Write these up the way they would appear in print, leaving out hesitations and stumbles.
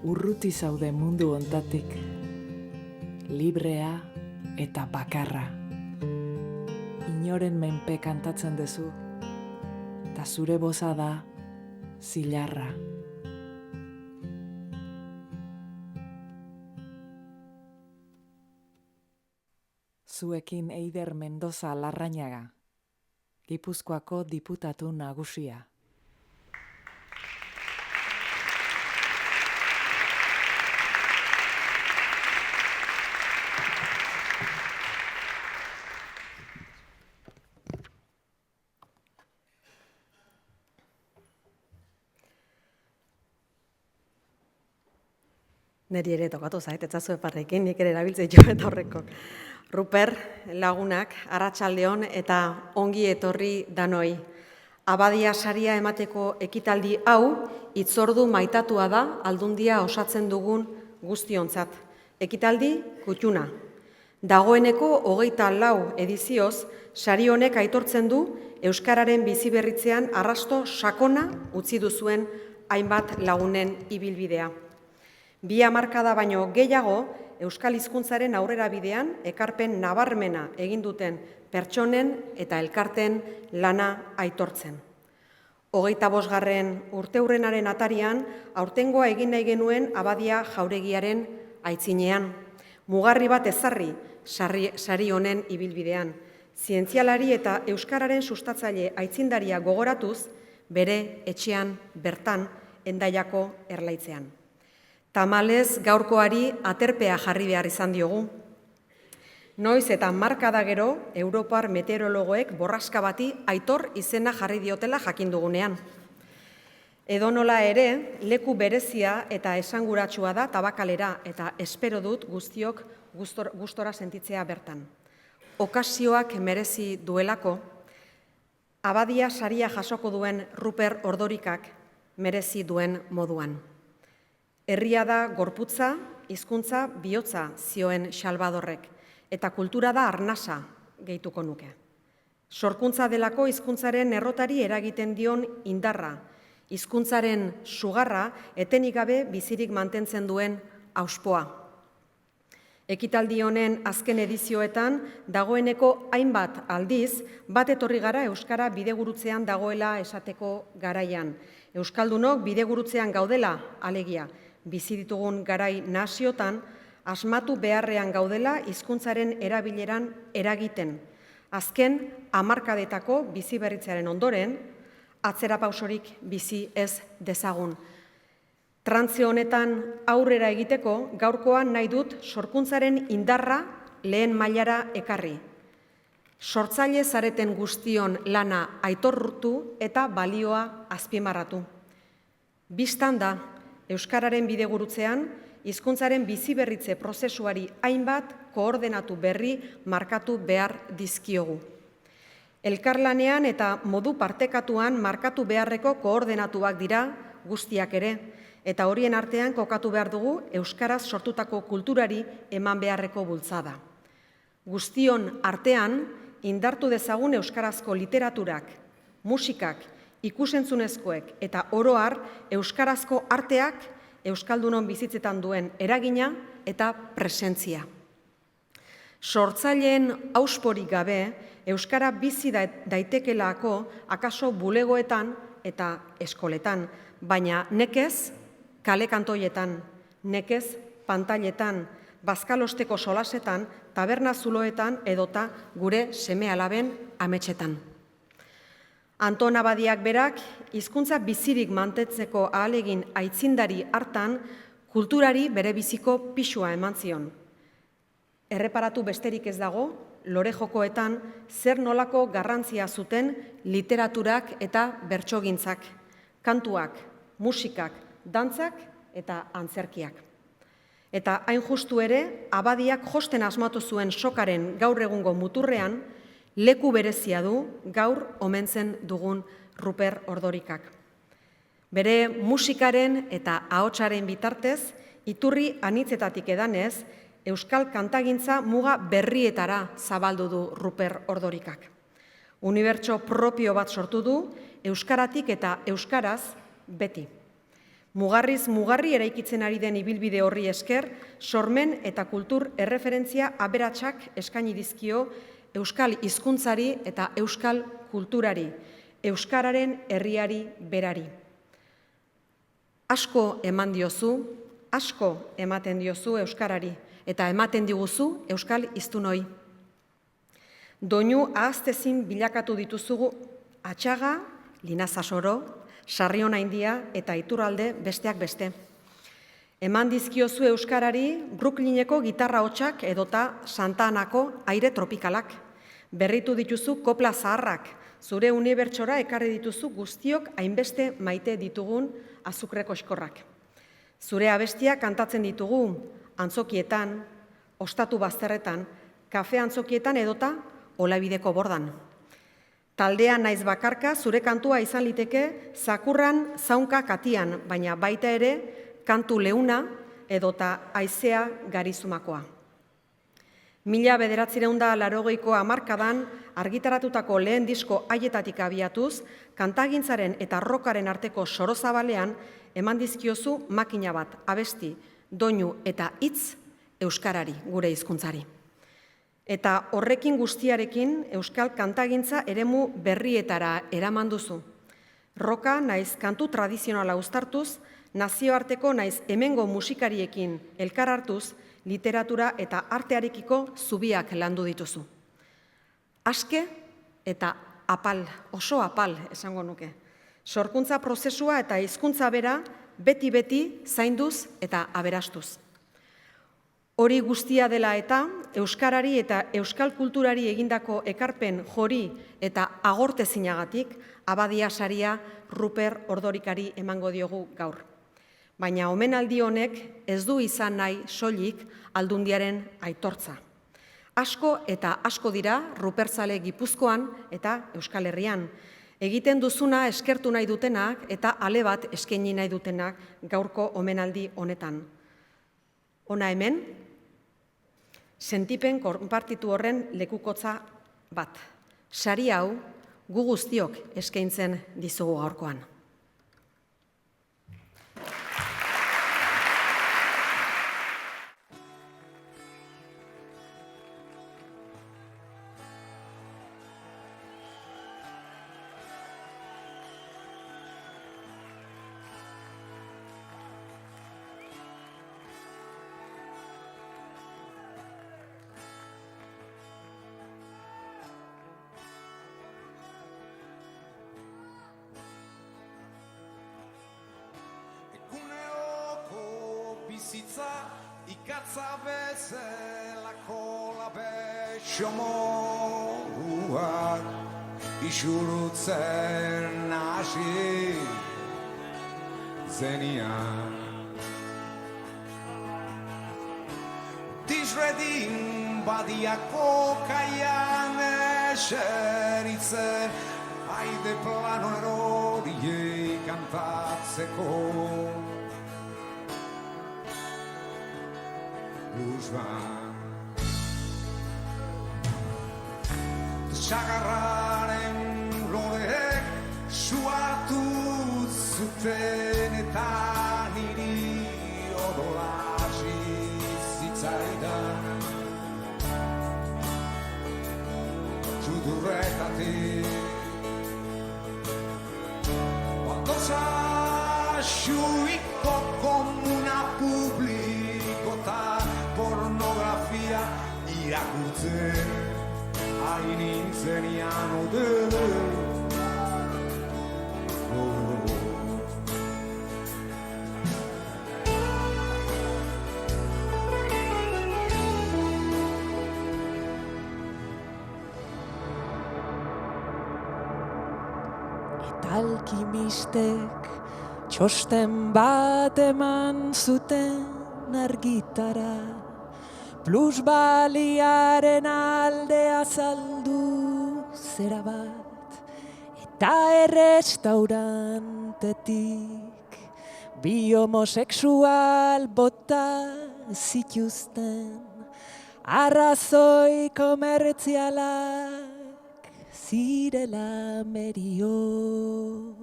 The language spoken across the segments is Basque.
Urruti zaude mundu hontatik, librea eta bakarra. Inoren menpe kantatzen dezu, eta zure boza da zilarra. Zuekin Eider Mendoza Larrañaga, Gipuzkoako diputatu nagusia. Neri ere tokatu zait, etzazu eparrekin, nik ere erabiltzen jo eta horreko. Ruper, lagunak, arratsaldeon eta ongi etorri danoi. Abadia saria emateko ekitaldi hau, hitzordu maitatua da Aldundia osatzen dugun guztiontzat. Ekitaldi kutxuna. Dagoeneko 24 edizioz, sari honek aitortzen du Euskararen biziberritzean arrasto sakona utzi duzuen hainbat lagunen ibilbidea. 2 hamarkada baino gehiago, Euskal hizkuntzaren aurrera bidean ekarpen nabarmena egin duten pertsonen eta elkarten lana aitortzen. 25. urteurrenaren atarian, aurtengoa egin nahi genuen Abadia jauregiaren aitzinean. Mugarri bat ezarri sari honen ibilbidean. Zientzialari eta Euskararen sustatzaile aitzindaria gogoratuz, bere etxean bertan Hendaiako erlaitzean. Tamalez gaurkoari aterpea jarri behar izan diogu. Noiz eta markada gero, Europar meteorologoek borraska bati aitor izena jarri diotela jakin dugunean. Edonola ere, leku berezia eta esanguratsua da Tabakalera eta espero dut guztiok gustora sentitzea bertan. Okasioak merezi duelako, Abadia saria jasoko duen Ruper Ordorikak merezi duen moduan. Herria da gorputza, hizkuntza bihotza zioen Salvadorrek, eta kultura da arnasa gehituko nuke. Sorkuntza delako hizkuntzaren errotari eragiten dion indarra, hizkuntzaren sugarra etenik gabe bizirik mantentzen duen auspoa. Ekitaldi honen azken edizioetan dagoeneko hainbat aldiz bat etorri gara euskara bidegurutzean dagoela esateko garaian. Euskaldunok bidegurutzean gaudela, alegia, bizi ditugun garai naziotan, asmatu beharrean gaudela hizkuntzaren erabileran eragiten. Azken hamarkadetako bizi berritzearen ondoren, atzerapausorik bizi ez dezagun. Trantze honetan aurrera egiteko, gaurkoan nahi dut sorkuntzaren indarra lehen mailara ekarri. Sortzaile zareten guztion lana aitortu eta balioa azpimarratu. Bistan da, euskararen bidegurutzean, hizkuntzaren biziberritze prozesuari hainbat koordenatu berri markatu behar dizkiogu. Elkarlanean eta modu partekatuan markatu beharreko koordenatuak dira guztiak ere, eta horien artean kokatu behar dugu euskaraz sortutako kulturari eman beharreko bultzada. Guztion artean, indartu dezagun euskarazko literaturak, musikak, ikusentzunezkoek eta oro har euskarazko arteak euskaldunon bizitzetan duen eragina eta presentzia. Sortzaileen ausporik gabe, euskara bizi daitekelako akaso bulegoetan eta eskoletan, baina nekez kale-kantoietan, nekez pantailetan, bazkalosteko solasetan, taberna zuloetan edota gure seme-alaben ametsetan. Anton Abadiak berak, hizkuntza bizirik mantentzeko ahalegin aitzindari hartan, kulturari bere biziko pisua eman zion. Erreparatu besterik ez dago, lore jokoetan zer nolako garrantzia zuten literaturak eta bertsogintzak, kantuak, musikak, dantzak eta antzerkiak. Eta hain justu ere, Abadiak josten asmatu zuen sokaren gaur egungo muturrean, leku berezia du gaur omentzen dugun Ruper Ordorikak. Bere musikaren eta ahotsaren bitartez, iturri anitzetatik edanez, euskal kantagintza muga berrietara zabaldu du Ruper Ordorikak. Unibertso propio bat sortu du, euskaratik eta euskaraz beti. Mugarriz mugarri eraikitzen ari den ibilbide horri esker, sormen eta kultur erreferentzia aberatsak eskaini dizkio euskal hizkuntzari eta euskal kulturari, euskararen herriari berari. Asko eman diozu, asko ematen diozu euskarari, eta ematen diguzu euskal hiztunoi. Doinu ahaztezin bilakatu dituzugu Atxaga, Linazasoro, Sarriona India eta Iturralde besteak beste. Eman dizkiozu euskarari Brooklyneko gitarra hotsak edota Santa Anako aire tropikalak. Berritu dituzu kopla zaharrak, zure unibertsora ekarri dituzu guztiok hainbeste maite ditugun azukreko eskorrak. Zure abestiak kantatzen ditugu antzokietan, ostatu bazterretan, kafe antzokietan edota Olabideko bordan. Taldean naiz bakarka, zure kantua izan liteke zakurran zaunka katian, baina baita ere kantu leuna edota haizea garizumakoa. 1980ko hamarkadan argitaratutako lehen disko haietatik abiatuz, kantagintzaren eta rockaren arteko sorozabalean eman dizkiozu makina bat, abesti, doinu eta hitz euskarari, gure hizkuntzari. Eta horrekin guztiarekin euskal kantagintza eremu berrietara eraman duzu. Roka naiz kantu tradizionala uztartuz, nazioarteko naiz hemengo musikariekin elkar hartuz, literatura eta artearekiko zubiak landu dituzu. Aske eta apal, oso apal esango nuke. Sorkuntza prozesua eta hizkuntza bera beti-beti zainduz eta aberastuz. Hori guztia dela eta euskarari eta euskal kulturari egindako ekarpen jori eta agortezinagatik Abadia saria Ruper Ordorikari emango diogu gaur. Baina omenaldi honek ez du izan nahi soilik Aldundiaren aitortza. Asko eta asko dira Ruperzale Gipuzkoan eta Euskal Herrian. Egiten duzuna eskertu nahi dutenak eta ale bat eskaini nahi dutenak gaurko omenaldi honetan. Hona hemen, sentipen konpartitu horren lekukotza bat. Sari hau gu guztiok eskaintzen dizugu gaurkoan. bihotza ikatza bezelako labexo moduak isurutzen hasi zenian. Tisredin badiako kaian eseritzen haide plano eroriei kantatzeko bluesban. Sagarraren loreek suatu zuten eta niri odolasi zitzaidan sudurretatik batoza xuiko komuna publikota pornografia irakurtzen ari nintzenian Alkimistek txosten bat eman zuten argitara, plusbaliaren alde azaldu zera bat, eta errestaurantetik bi homosexual bota zituzten, arrazoi komertzialak zirela merio,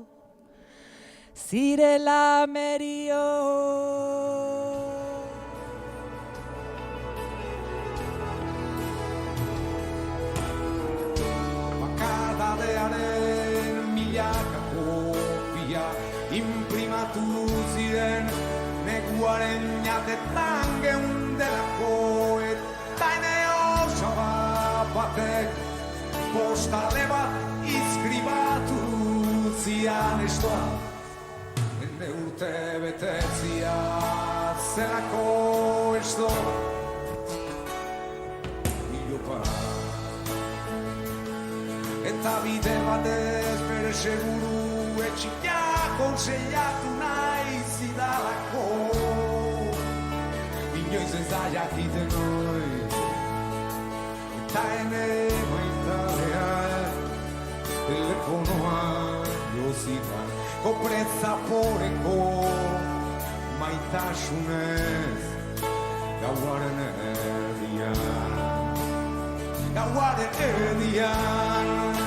zirela merio. Bakadadearen milaka kopia imprimatu ziren neguaren jatetan geundelako eta ene osaba batek postale bat izkribatu zian estoa ene urte betetzia zelako esto ilopa eta bide batez bere seguru etxia konseiatu nahi zidalako inoiz ez da jakiten hoi eta ene telefonoa jozita kopreza poreko maitasunez gauaren erdian gauaren erdian.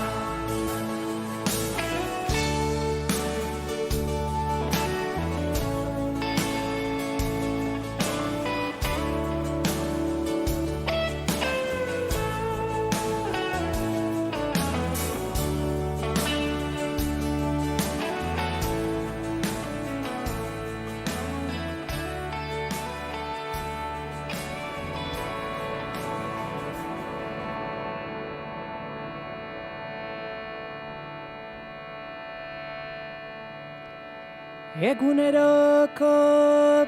Eguneroko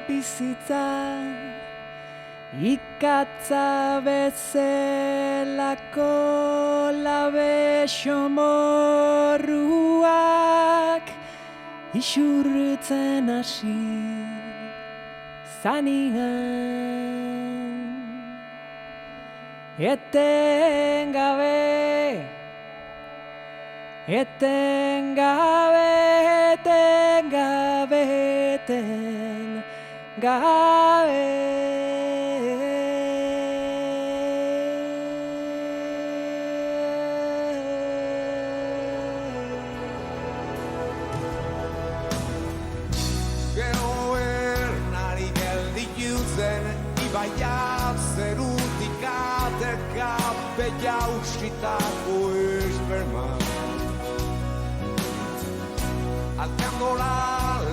bizitza ikatza bezelako labexo morruak isurtzen hasi zanian etengabe Gero ernari gelditu zen ibaiat zerutik aterka bejausitako esperma. Alkandola,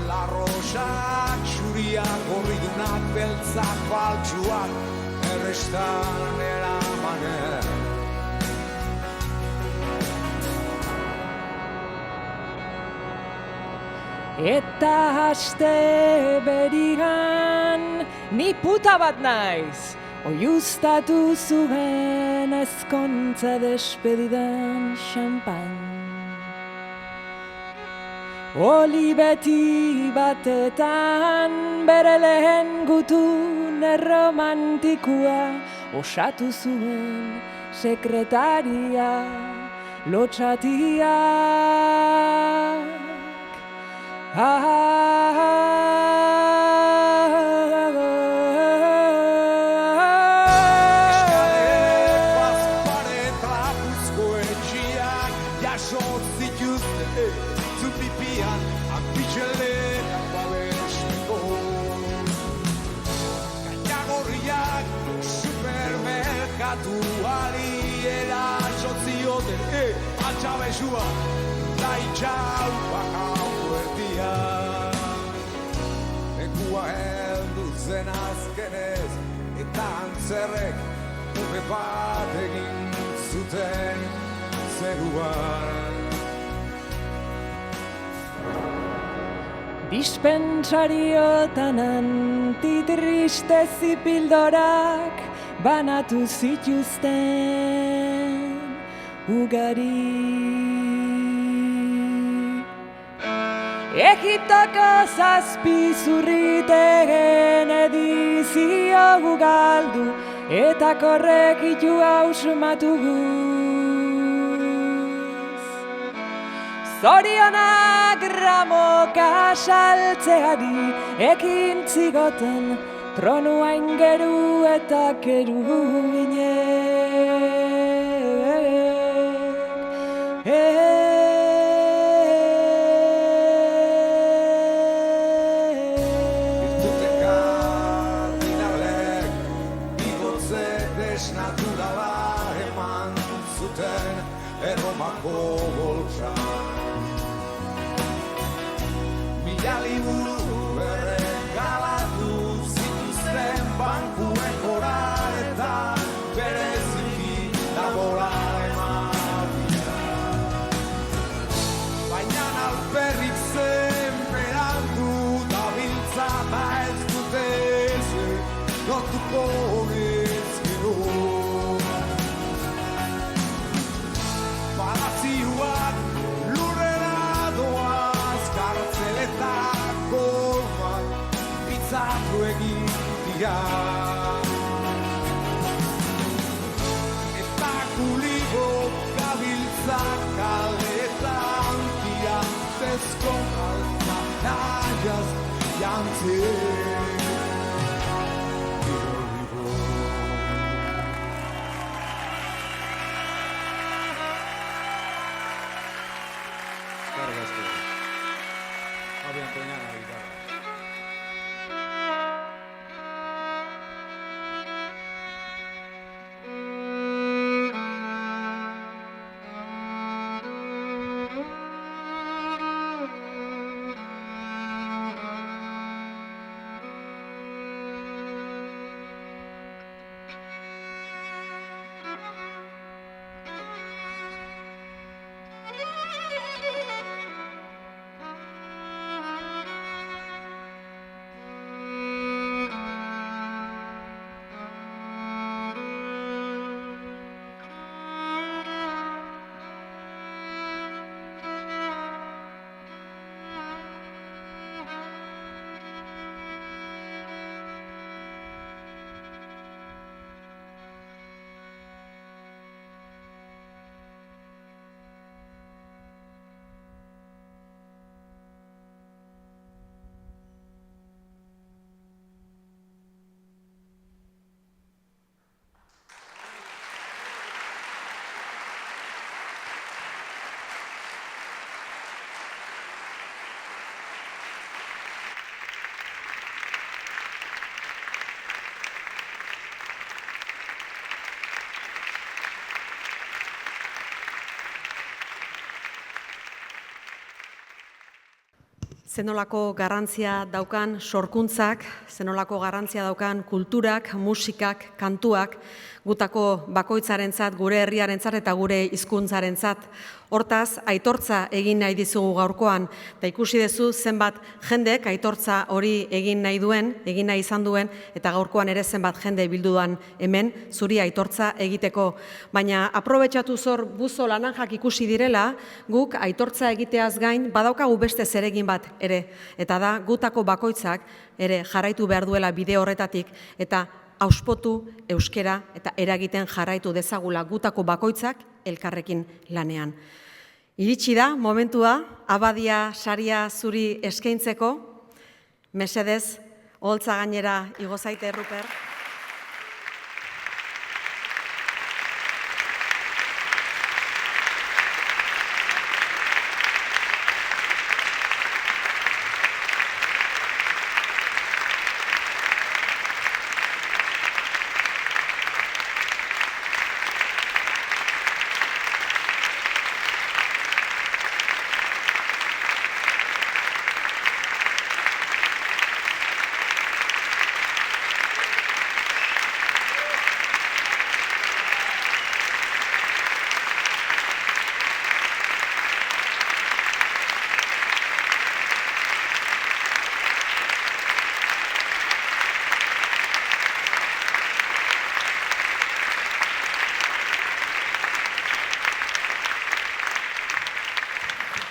la rosak, xuriak, gorridunak, beltzak, baltsuak, errestan eramanen. Eta haste berigan ni puta bat naiz, oiuztatu zuen ezkontza despedidan xampan. Oli beti batetan bere lehen gutun erromantikoa osatu zuen sekretaria lotxatiak. Altxabezua, laitxau bakau erdia. Ekua heldu zen azkenez, eta antzerrek urre bat egin zuten zeruan. Dispentsariotan antitristezi pildorak banatu zituzten ugari. Egiptoko zazpi zurritegen edizio gugaldu eta korrekitu hausmatu guz. Zorionak ramoka saltzeari ekin zigoten tronua ingeru eta keru Eta kulibo gabiltza kaletan Tiantezko alta nahiaz jantzen Zenolako garrantzia daukan sorkuntzak, zenolako garrantzia daukan kulturak, musikak, kantuak, gutako bakoitzarentzat, gure herriarentzat eta gure hizkuntzarentzat. Hortaz, aitortza egin nahi dizugu gaurkoan, eta ikusi duzu zenbat jendek aitortza hori egin nahi izan duen, eta gaurkoan ere zenbat jende bilduan hemen, zuri aitortza egiteko. Baina aprobetxatu zor buzo laranjak ikusi direla, guk aitortza egiteaz gain badaukagu beste zeregin bat ere, eta da gutako bakoitzak ere jarraitu behar duela bide horretatik, eta auspotu euskera eta eragiten jarraitu dezagula gutako bakoitzak elkarrekin lanean. Iritsi da momentua Abadia saria zuri eskaintzeko. Mesedez, oholtza gainera igo zaite, Ruper.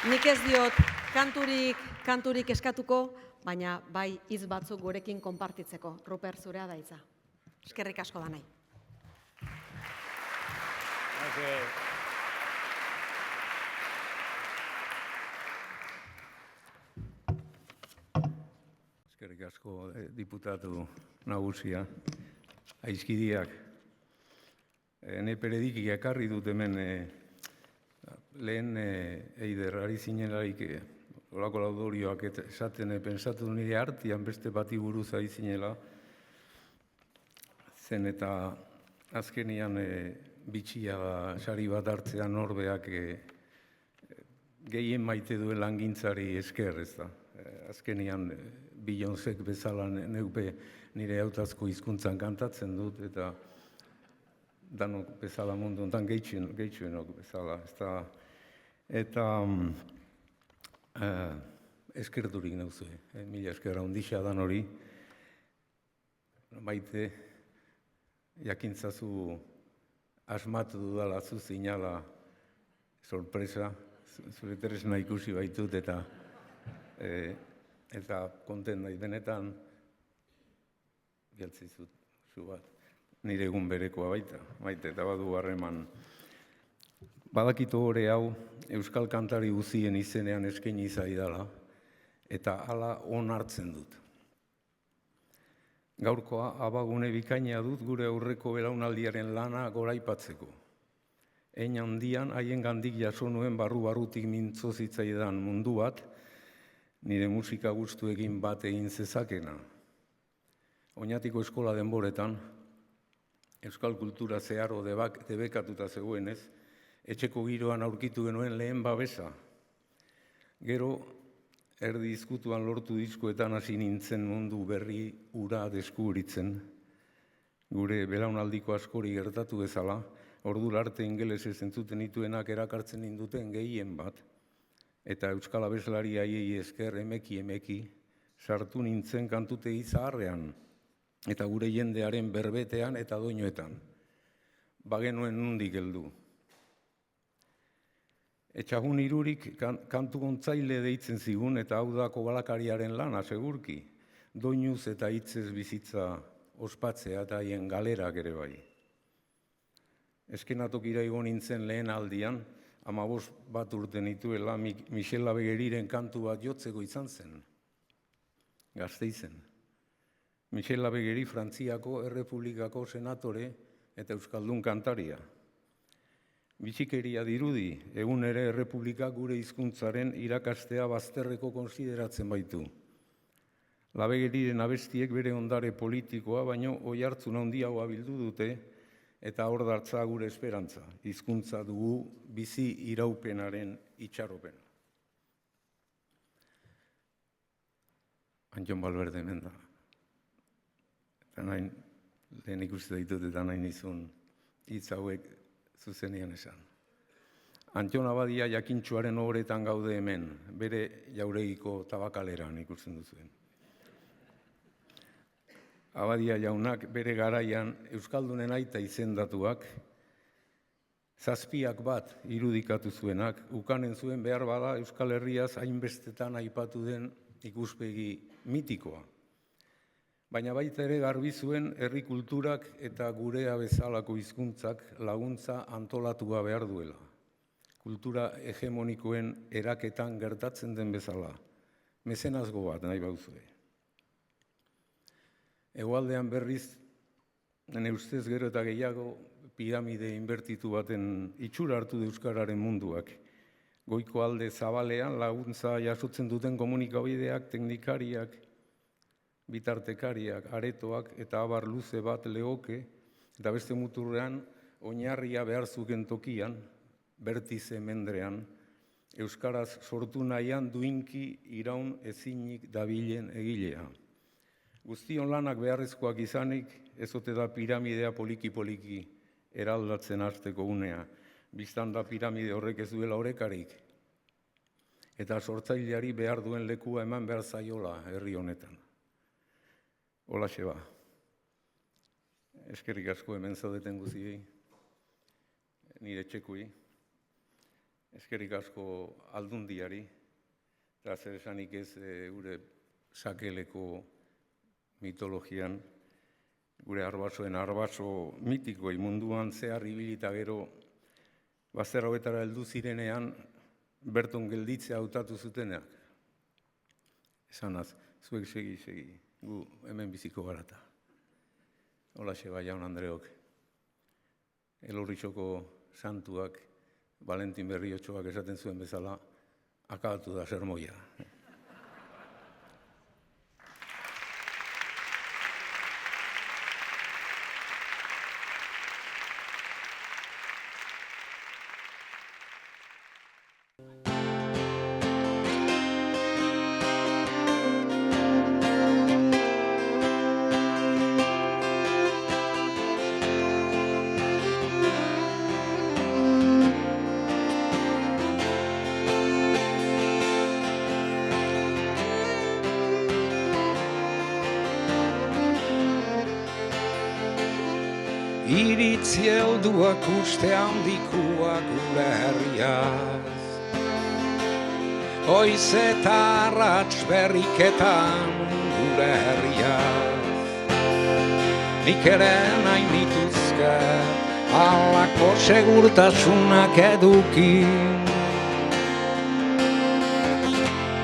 Nik ez diot kanturik eskatuko, baina bai hitz batzuk gurekin konpartitzeko. Ruper, zurea da hitza. Eskerrik asko da nahi. Eskerrik asko, diputatu nagusia, aizkidiak. Ne peredikik ekarri dut hemen lehen eider ari zinelarik olako laudorioak esaten pensatu nire artian beste bati buruz ari zinela, zen eta azkenian bitxia sari bat hartzean norbeak gehien maite duen langintzari esker, ez da. Azkenian Beyoncék bezala neupe nire hautazko hizkuntzan kantatzen dut, eta danok bezala mundu honetan gehitxuenok bezala, ez da. Eta eskerturik nauzue, mila esker handixa dan hori. Maite, jakintzazu asmatu dudala zu zinala sorpresa, zure tresna ikusi baitut, eta konten nahi benetan bialtzizut zu bat. Nire egun berekoa baita, maite, eta badu harreman. Badakito hori hau euskal kantari guztien izenean eskaini zaidala, eta hala onartzen dut. Gaurkoa abagune bikaina dut gure aurreko belaunaldiaren lana goraipatzeko. Hein handian haiengandik jaso nuen barru-barrutik mintzo zitzaidan mundu bat, nire musika gustuekin bat egin zezakena. Oñatiko eskola denboretan, euskal kultura zeharo debekatuta zegoenez, etxeko giroan aurkitu genuen lehen babesa. Gero, erdi izkutuan lortu diskoetan hasi nintzen mundu berri ura deskubritzen. Gure belaunaldiko askori gertatu bezala, ordura arte ingelesez entzuten dituenak erakartzen ninduten gehien bat, eta euskal abeslari haiei esker emeki sartu nintzen kantutegi zaharrean, eta gure jendearen berbetean eta doinuetan. Bagenuen nondik heldu. Etxagun irurik kantu gontzaile deitzen zigun, eta hau da kobalakariaren lana, segurki. Doinuz eta hitzez bizitza ospatzea eta haien galerak ere bai. Eskenatokira igo nintzen lehen aldian, 15 bat urte nituela, Michel Labegeriren kantu bat jotzeko izan zen. Gasteizen. Michel Labegeri Frantziako Errepublikako senatore eta euskaldun kantaria. Bitxikeria dirudi, egun ere Errepublika gure hizkuntzaren irakastea bazterreko konsideratzen baitu. Labegeriren abestiek bere ondare politikoa, baino oihartzun handiagoa bildu dute, eta hor datza gure esperantza, hizkuntza dugu bizi iraupenaren itxaropena. Antxon Balberde hemen da. Eta nahi, lehen ikusi ditut eta nahi nizun hitz hauek zuzenean esan. Antton Abadia jakintsuaren ohoretan gaude hemen, bere jauregiko tabakaleran ikusten duzuen. Abadia jaunak bere garaian Euskaldunen aita izendatuak, 7 irudikatu zuenak, ukanen zuen behar bada Euskal Herriaz hainbestetan aipatu den ikuspegi mitikoa. Baina baita ere garbi zuen herri kulturak eta gurea bezalako hizkuntzak laguntza antolatua behar duela. Kultura hegemonikoen eraketan gertatzen den bezala, mezenazgo bat nahi bauzue. Hegoaldean berriz, nire ustez gero eta gehiago, piramide inbertitu baten itxura hartu du euskararen munduak. Goiko alde zabalean laguntza jasotzen duten komunikabideak, teknikariak, bitartekariak, aretoak eta abar luze bat lehoke, eta beste muturrean oinarria behar zuken tokian, bertize mendrean, euskaraz sortu nahian duinki iraun ezinik dabilen egilea. Guztion lanak beharrezkoak izanik, ez ote da piramidea poliki-poliki eraldatzen hasteko unea. Bistan da piramide horrek ez duela orekarik. Eta sortzaileari behar duen lekua eman behar zaiola herri honetan. Holaxe ba. Eskerrik asko hemen zaudeten guziei, nire txekui. Eskerrik asko aldundiari, eta zer esanik ez gure sakeleko mitologian, gure arbasoen arbaso mitikoi munduan zehar ibilita gero bazter hauetara heldu zirenean berton gelditzea hautatu zutenak. Esanaz, zuek segi, gu hemen biziko garata. Holaxe bai jaun Andreok, Elorritxoko santuak, Valentin Berriotxoak esaten zuen bezala, akabatu da sermoia. Iritzi helduak uste handikuak gure herriaz. Oiz eta arrats berriketan gure herriaz. Nik ere nahi nituzke halako segurtasunak eduki.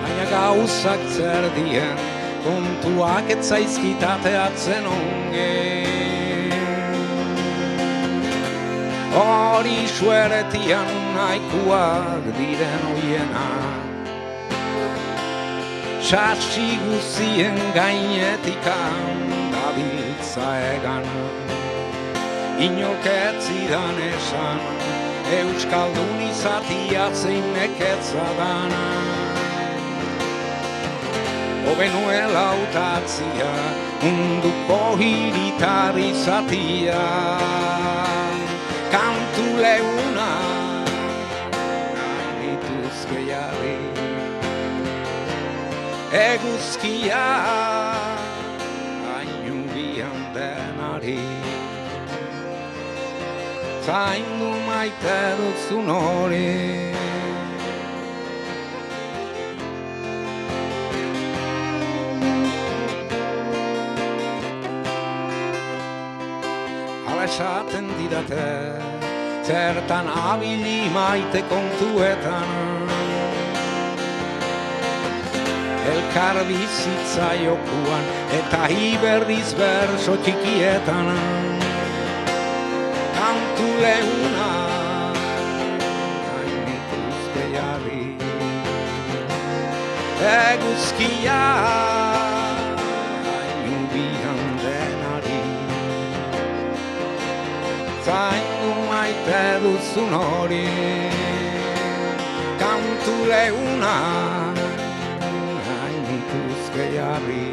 Baina gauzak zer dien kontuak ez zaizkitateatzen onge. Hori sueretian nahikoak diren oienak, sasi guzien gainetikan dabiltza egan. Inork ez zidan esan, euskaldun izatia zein neketza dana. Hobenuela hautatzia, munduko hiritar izatia. Kantu leuna, nahi nituzke jarri, eguzkia, hainu bian denari. Zaindu maite duzun hori. Hala esaten didate, zertan abili maite kontuetan. Elkar bizitza jokuan eta iberriz berso txikietan. Kantu leuna, nahi nituzke jarri, eguzkia, hainu bian denari. Zaindu maite duzun hori, kantu leuna, nahi nituzke jarri,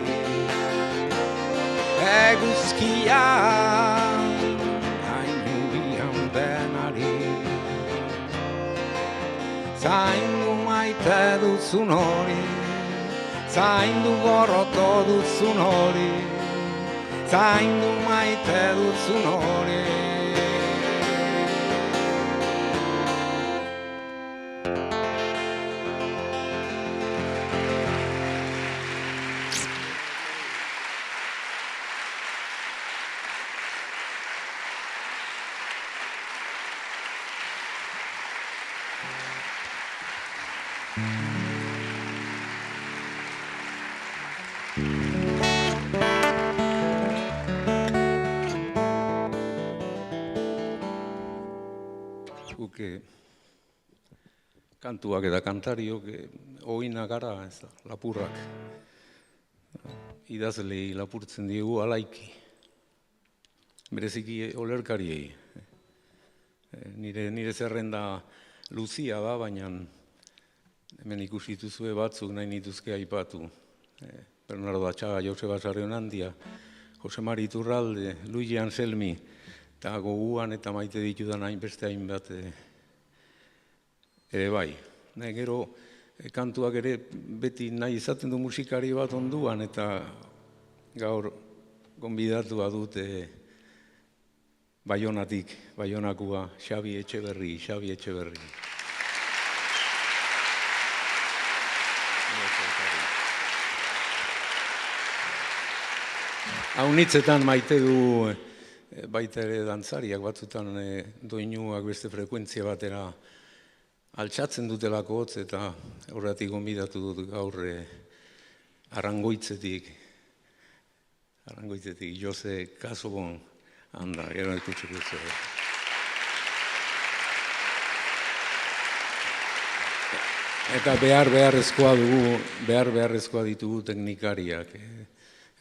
eguzkia, hainu bian denari. zaindu maite duzun hori, zaindu gorroto duzun hori, zaindu maite duzun hori. Kantuak eta kantariok oina gara, ez da, lapurrak. Idazlei lapurtzen diegu alaiki. Bereziki olerkariei. Nire zerrenda luzia da, baina hemen ikusi dituzue batzuk nahi nituzke aipatu. Bernardo Atxaga, Joseba Sarrionandia, Jose Mari Iturralde, Luigi Anselmi, eta goguan eta maite ditudan hainbeste hainbat ere bai. Gero kantuak ere beti nahi izaten du musikari bat onduan, eta gaur gonbidatua dute Baionatik, Baionakua, Xabi Etxeberri. Haunitzetan maite du baita ere dantzariak, batzutan doinuak beste frekuentzia batera altxatzen dutelako hotz, eta horretik gonbidatu dut gaur Arangoitzetik Jose Casobon handa, gero ikutsiko zuen. Eta beharrezkoa ditugu teknikariak.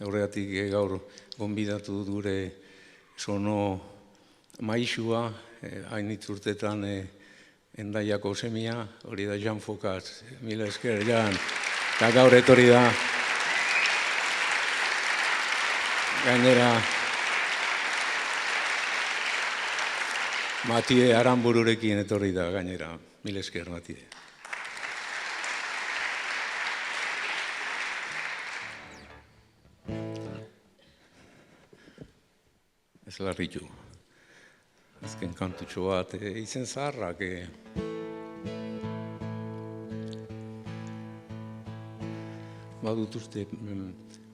Horregatik gaur gonbidatu dut gure sono maisua, hainitz urtetan Endaiako semia, hori da Jan Fokatz, mila esker, Jan, eta gaur etorri da. Gainera, Matide Aranbururekin etorri da, gainera, mila esker, Matide. Ez larritu. Azken kantutxo bat, izen zaharrak. Badut uste,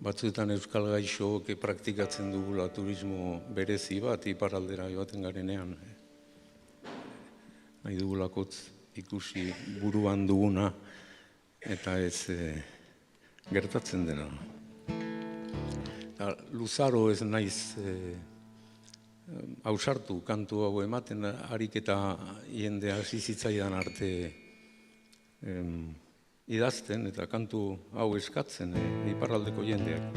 batzuetan euskal gaixoak praktikatzen dugula turismo berezi bat, iparraldera joaten garenean. Nahi dugulakotz ikusi buruan duguna, eta ez gertatzen dena. Luzaro ez naiz ausartu kantu hau ematen, harik eta jende hasi zitzaidan arte idazten eta kantu hau eskatzen iparraldeko jendeak.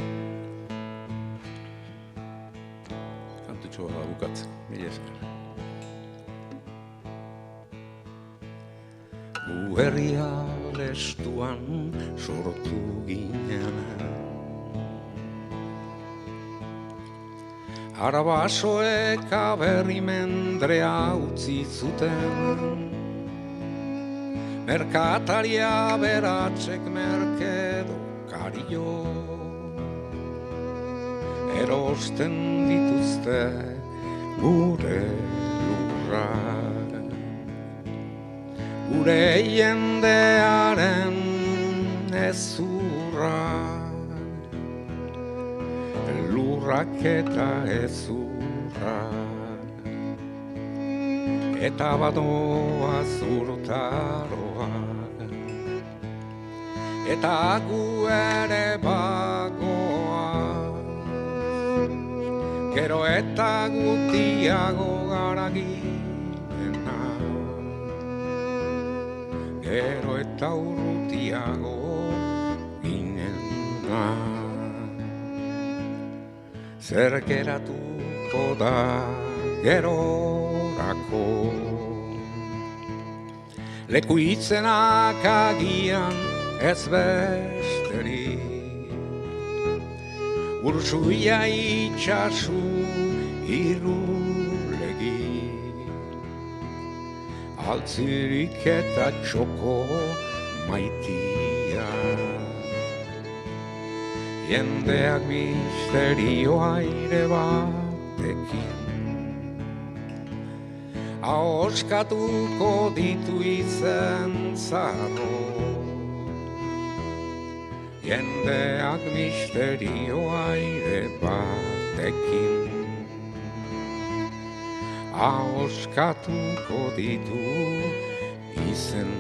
Kantutxo bat bukatzen, mila esker. Gu herria lestuan sortu ginen, Arabasoek aberri mendrea utzi zuten, merkataria beratzek merkedo kario, erosten dituzte gure lurrak, gure jendearen ezurrak. Lurrak eta ezurrak, eta badoa zurtaroak, eta gu ere bagoa, gero eta gutiago gara ginena, gero eta urrutiago ginena. Zer geratuko da gerorako, leku itzenak agian ez besterik, Ursuia itxasu irulegi, altzirik eta txoko maitia. Jendeak misterioa aire batekin ahoskatuko ditu izen zarro. Jendeak misterioa aire batekin ahoskatuko ditu izen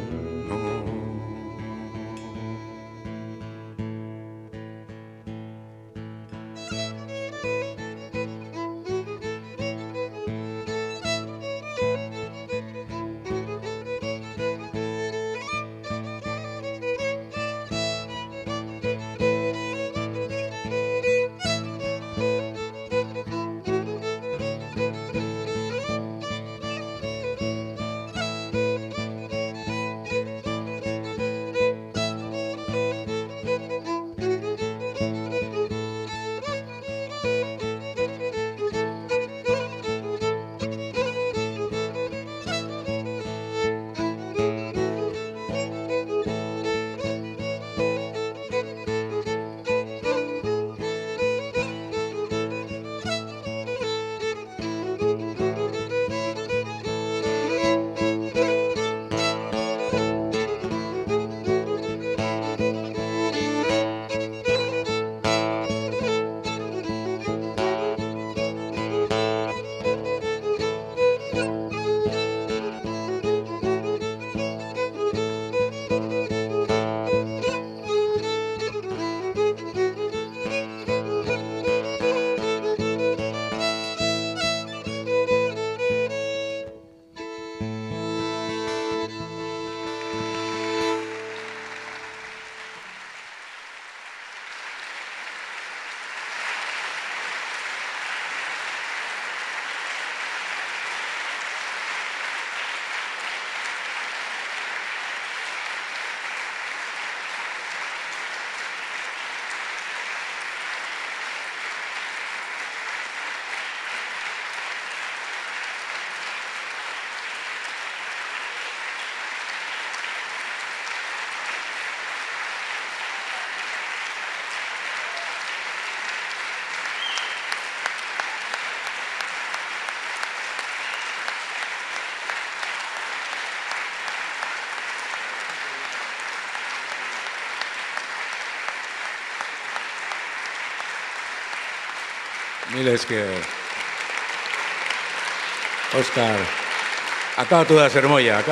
Mila esker. Oskar, akabatu da zermoia.